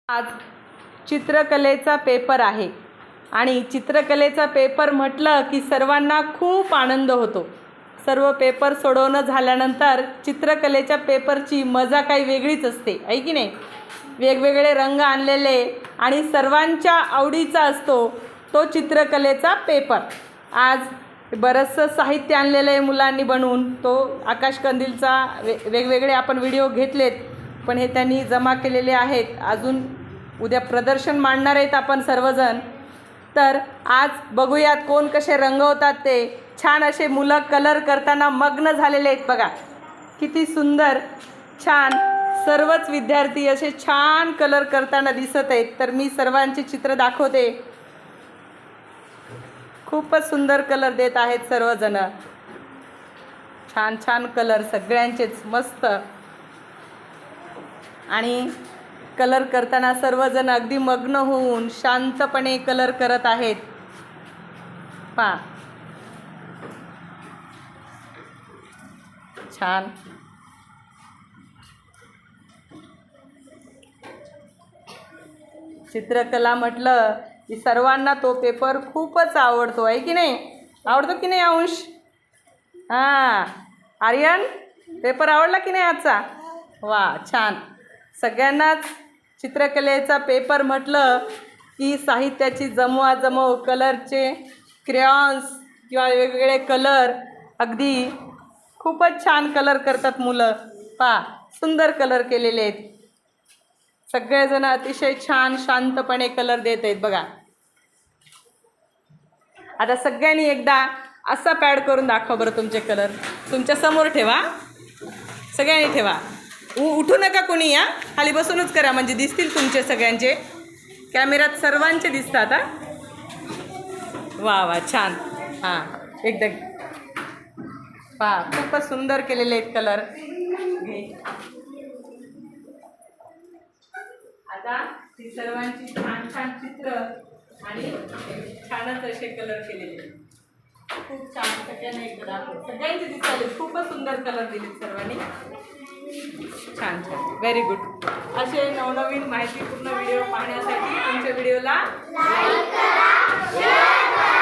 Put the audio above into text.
आज चित्रकलेचा पेपर आहे आणि चित्रकलेचा पेपर म्हटलं की सर्वांना खूप आनंद होतो. सर्व पेपर सोडवणं झाल्यानंतर चित्रकलेच्या पेपरची मजा काही वेगळीच असते, आहे की नाही. वेगवेगळे रंग आणलेले आणि सर्वांच्या आवडीचा असतो तो चित्रकलेचा पेपर. आज बरंचसं साहित्य आणलेलं आहे मुलांनी बनवून. तो आकाशकंदीलचा वेगवेगळे आपण व्हिडिओ घेतलेत, पण हे त्यांनी जमा केलेले आहेत. अजून उद्या प्रदर्शन मांडणार आहेत आपण सर्वजण. तर आज बघूयात कोण कसे रंगवतात ते. छान असे मुलं कलर करताना मग्न झालेले आहेत. बघा किती सुंदर, छान. सर्वच विद्यार्थी असे छान कलर करताना दिसत आहेत. तर मी सर्वांचे चित्र दाखवते. खूपच सुंदर कलर देत आहेत सर्वजण. छान छान कलर सगळ्यांचेच मस्त. आणि कलर करताना सर्वजण अगदी मग्न होऊन शांतपणे कलर करत आहेत. पहा छान. चित्रकला म्हटलं की सर्वांना तो पेपर खूपच आवडतो, आहे की नाही. आवडतो की नाही अंश? हां आर्यन, पेपर आवडला की नाही आजचा? वा छान. सगळ्यांनाच चित्रकलेचा पेपर म्हटलं की साहित्याची जमवाजमव, कलरचे क्रेयॉन्स किंवा वेगवेगळे कलर, अगदी खूपच छान कलर करतात मुलं. पहा सुंदर कलर केलेले आहेत. सगळेजण अतिशय छान शांतपणे कलर देत आहेत. बघा आता सगळ्यांनी एकदा असा पॅड करून दाखवा बरं तुमचे कलर. तुमच्या समोर ठेवा, सगळ्यांनी ठेवा. उठू नका कोणी, या खाली बसूनच करा म्हणजे दिसतील तुमचे सगळ्यांचे. कॅमेऱ्यात सर्वांचे दिसतात. वा वा छान. हां एकदम पहा खूपच सुंदर केलेले आहेत कलर. आता ती सर्वांची छान छान चित्र आणि छानच असे कलर केलेले. खूप छान. सगळ्यांना एकदा दाखव. सगळ्यांचे दिसले खूपच सुंदर कलर दिले सर्वांनी. छान छान, व्हेरी गुड. असे नवनवीन माहितीपूर्ण व्हिडिओ पाहण्यासाठी आमच्या व्हिडिओला लाईक करा, शेअर करा.